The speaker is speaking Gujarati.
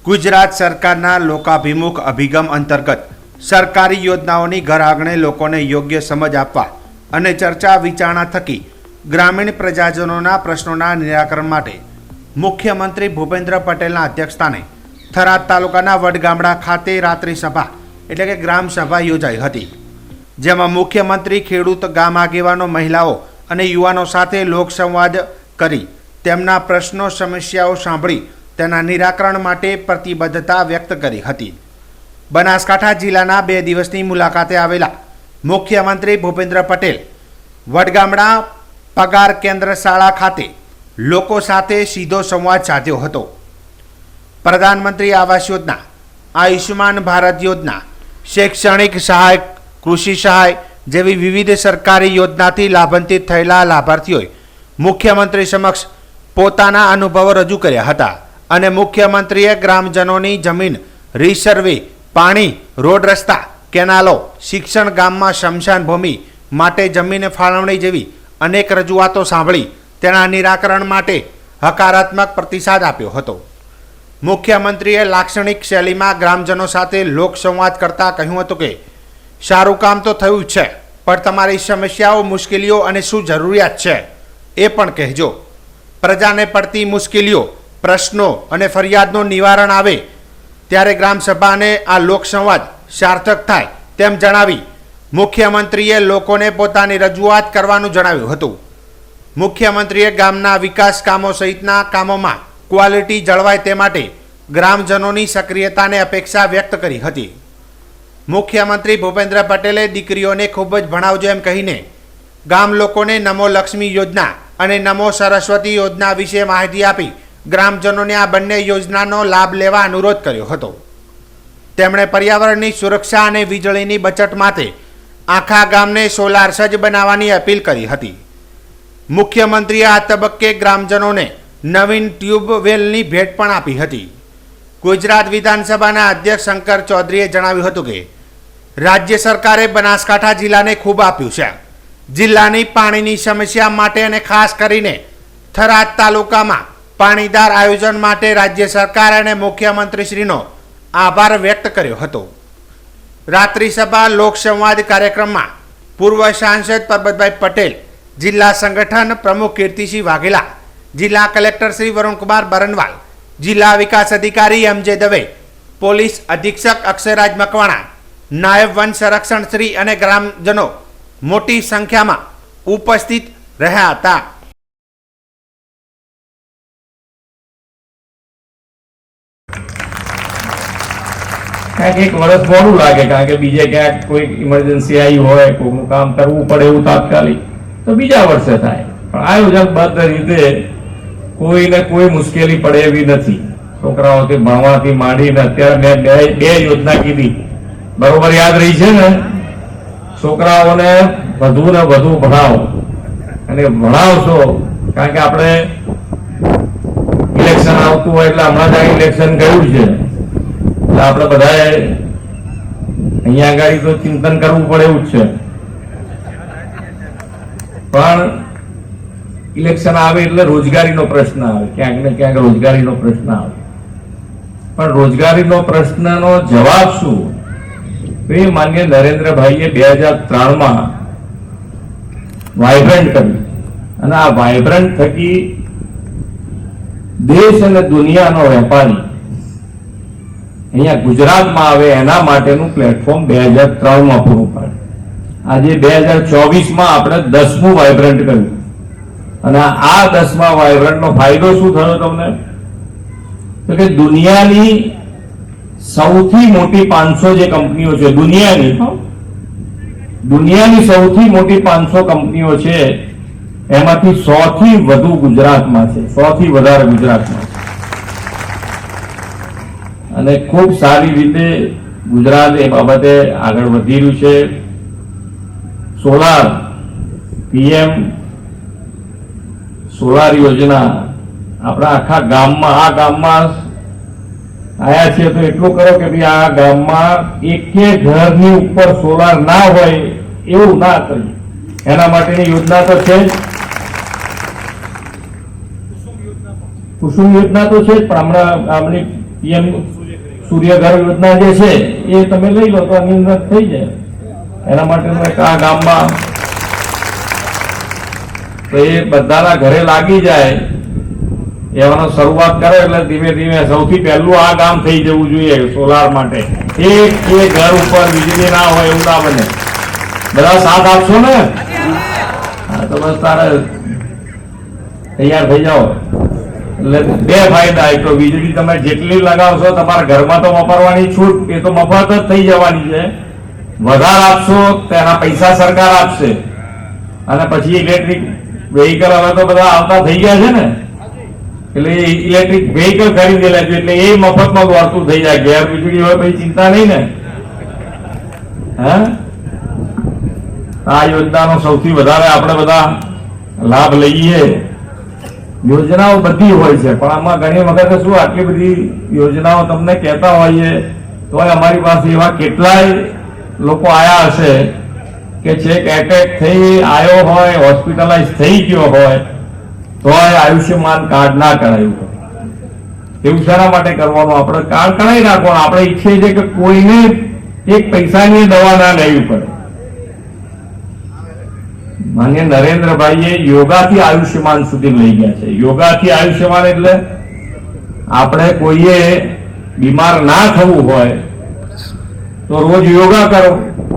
ગુજરાત સરકારના લોકાભિમુખ અભિગમ અંતર્ગત સરકારી યોજનાઓની ઘર આંગણે લોકોને યોગ્ય સમજ આપવા અને ચર્ચા વિચારણા થકી ગ્રામીણ પ્રજાજનોના પ્રશ્નોના નિરાકરણ માટે મુખ્યમંત્રી ભૂપેન્દ્ર પટેલના અધ્યક્ષસ્થાને થરાદ તાલુકાના વડગામડા ખાતે રાત્રિ સભા એટલે કે ગ્રામ સભા યોજાઈ હતી, જેમાં મુખ્યમંત્રી ખેડૂત, ગામ આગેવાનો, મહિલાઓ અને યુવાનો સાથે લોકસંવાદ કરી તેમના પ્રશ્નો, સમસ્યાઓ સાંભળી તેના નિરાકરણ માટે પ્રતિબદ્ધતા વ્યક્ત કરી હતી. બનાસકાંઠા જિલ્લાના 2 દિવસની મુલાકાતે આવેલા મુખ્યમંત્રી ભૂપેન્દ્ર પટેલ વડગામડા પગાર કેન્દ્ર શાળા ખાતે લોકો સાથે સીધો સંવાદ સાધ્યો હતો. પ્રધાનમંત્રી આવાસ યોજના, આયુષ્યમાન ભારત યોજના, શૈક્ષણિક સહાય, કૃષિ સહાય જેવી વિવિધ સરકારી યોજનાથી લાભાન્વિત થયેલા લાભાર્થીઓએ મુખ્યમંત્રી સમક્ષ પોતાના અનુભવો રજૂ કર્યા હતા અને મુખ્યમંત્રીએ ગ્રામજનોની જમીન રીસર્વે, પાણી, રોડ રસ્તા, કેનાલો, શિક્ષણ, ગામમાં સ્મશાન ભૂમિ માટે જમીન ફાળવણી જેવી અનેક રજૂઆતો સાંભળી તેના નિરાકરણ માટે હકારાત્મક પ્રતિસાદ આપ્યો હતો. મુખ્યમંત્રીએ લાક્ષણિક શૈલીમાં ગ્રામજનો સાથે લોકસંવાદ કરતા કહ્યું હતું કે સારું કામ તો થયું છે, પણ તમારી સમસ્યાઓ, મુશ્કેલીઓ અને શું જરૂરિયાત છે એ પણ કહેજો. પ્રજાને પડતી મુશ્કેલીઓ, પ્રશ્નો અને ફરિયાદનું નિવારણ આવે ત્યારે ગ્રામસભા અને આ લોકસંવાદ સાર્થક થાય તેમ જણાવી મુખ્યમંત્રીએ લોકોને પોતાની રજૂઆત કરવાનું જણાવ્યું હતું. મુખ્યમંત્રીએ ગામના વિકાસ કામો સહિતના કામોમાં ક્વોલિટી જળવાય તે માટે ગ્રામજનોની સક્રિયતાને અપેક્ષા વ્યક્ત કરી હતી. મુખ્યમંત્રી ભૂપેન્દ્ર પટેલે દીકરીઓને ખૂબ જ ભણાવજો એમ કહીને ગામ લોકોને નમો લક્ષ્મી યોજના અને નમો સરસ્વતી યોજના વિશે માહિતી આપી ગ્રામજનોને આ બંને યોજનાનો લાભ લેવા અનુરોધ કર્યો હતો. તેમણે પર્યાવરણની સુરક્ષા અને વીજળીની બચત માટે આખા ગામને સોલાર સજ્જ બનાવવાની અપીલ કરી હતી. મુખ્યમંત્રીએ આ તબક્કે ગ્રામજનોને નવીન ટ્યુબવેલની ભેટ પણ આપી હતી. ગુજરાત વિધાનસભાના અધ્યક્ષ શંકર ચૌધરીએ જણાવ્યું હતું કે રાજ્ય સરકારે બનાસકાંઠા જિલ્લાને ખૂબ આપ્યું છે. જિલ્લાની પાણીની સમસ્યા માટે અને ખાસ કરીને થરાદ તાલુકામાં પાણીદાર આયોજન માટે રાજ્ય સરકાર અને મુખ્યમંત્રીશ્રીનો આભાર વ્યક્ત કર્યો હતો. રાત્રિ સભા લોકસંવાદ કાર્યક્રમમાં પૂર્વ સાંસદ પરબતભાઈ પટેલ, જિલ્લા સંગઠન પ્રમુખ કીર્તિસિંહ વાઘેલા, જિલ્લા કલેક્ટર શ્રી વરુણકુમાર બરનવાલ, જિલ્લા વિકાસ અધિકારી એમ.જે. દવે, પોલીસ અધિક્ષક અક્ષયરાજ મકવાણા, નાયબ વન સંરક્ષણ શ્રી અને ગ્રામજનો મોટી સંખ્યામાં ઉપસ્થિત રહ્યા હતા. એક વર્ષ મોડું લાગે, કારણ કે બીજે ક્યાંક કોઈ ઇમરજન્સી આવી હોય, કોઈનું કામ કરવું પડે એવું તાત્કાલિક, તો બીજા વર્ષે થાય. પણ આયોજનબદ્ધ રીતે કોઈને કોઈ મુશ્કેલી પડે એવી નથી. છોકરાઓથી ભણવાથી માંડીને અત્યારે મેં બે યોજના કીધી, બરોબર યાદ રહી છે ને? છોકરાઓને વધુ ને વધુ ભણાવો અને ભણાવશો, કારણ કે આપણે ઇલેક્શન આવતું હોય એટલે હમણાં જ ઇલેક્શન ગયું છે એટલે આપણે બધાએ અહીંયા આગળ તો ચિંતન કરવું પડે એવું જ છે. પણ ઇલેક્શન આવે એટલે રોજગારીનો પ્રશ્ન આવે, ક્યાંક ને ક્યાંક રોજગારીનો પ્રશ્ન આવે. પણ રોજગારીનો પ્રશ્નનો જવાબ શું? એ માન્ય નરેન્દ્રભાઈએ 2003માં વાઇબ્રન્ટ કર્યું અને આ વાઇબ્રન્ટ થકી દેશ અને દુનિયાનો વેપારી અહીંયા ગુજરાતમાં આવે એના માટેનું પ્લેટફોર્મ 2003માં પૂરું પાડ્યું. આજે 2024માં આપણે 10મું વાઇબ્રન્ટ કર્યું અને આ 10મા વાઇબ્રન્ટનો ફાયદો શું થયો તમને? તો કે દુનિયાની સૌથી મોટી 500 જે કંપનીઓ છે, દુનિયાની સૌથી મોટી 500 કંપનીઓ છે, એમાંથી 100 થી વધુ ગુજરાતમાં છે, 100 થી વધારે ગુજરાતમાં છે. અને ખૂબ સારી રીતે ગુજરાત એ બાબતે આગળ વધી રહ્યું છે. સોલાર, PM સોલાર યોજના આપણા આખા ગામમાં, આ ગામમાં આયા છે તો એટલું કરો કે ભાઈ આ ગામમાં એક ઘરની ઉપર સોલાર ના હોય એવું ના કરીએ. એના માટેની યોજના તો છે જ, કુસુમ યોજના તો છે જ, પણ હમણાં પીએમ સૂર્યઘર યોજના જે છે એ તમે લઈ લો તો આની અંદર થઈ જાય. એના માટેનું એક આ ગામમાં તો એ બધાના ઘરે લાગી જાય એવાનો શરૂઆત કરે એટલે ધીમે ધીમે સૌથી પહેલું આ ગામ થઈ જવું જોઈએ સોલાર માટે. એક ઘર ઉપર વીજળી ના હોય એવું ના બને. બધા સાથ આપશો ને? હા તો બસ તારે તૈયાર થઈ જાઓ. એટલે બે ફાયદા. એક તો વીજળી તમે જેટલી લગાવશો તમારા ઘરમાં તો વાપરવાની છૂટ એ તો મફત જ થઈ જવાની છે. વધારે આપશો તેના પૈસા સરકાર આપશે. અને પછી ઇલેક્ટ્રિક વેહિકલ હવે તો બધા આવતા થઈ ગયા છે ને, એટલે ઇલેક્ટ્રિક વેહિકલ ખરીદી લેજો એટલે એ મફતમાં દોડતું થઈ જાય. ઘેર વીજળી હોય પછી ચિંતા નહીં ને. આ યોજનાનો સૌથી વધારે આપણે બધા લાભ લઈએ. યોજનાઓ બધી હોય છે પણ આમાં ઘણી વખત શું આટલી બધી યોજનાઓ તમને કહેતા હોઈએ તો અમારી પાસે એવા કેટલાય લોકો આયા હશે કે છેક એટેક થઈ આવ્યો હોય, હોસ્પિટલાઇઝ થઈ ગયો હોય તો આયુષ્યમાન કાર્ડ ના કરાયું હોય. એવું શાના માટે કરવાનું? આપણે કાર્ડ કરાવી નાખવાનું. આપણે ઈચ્છીએ છીએ કે કોઈને એક પૈસાની દવા ના લેવી પડે. માન્ય નરેન્દ્રભાઈએ યોગાથી આયુષ્યમાન સુધી લઈ ગયા છે. યોગાથી આયુષ્યમાન એટલે આપણે કોઈએ બીમાર ના થવું હોય તો રોજ યોગા કરો.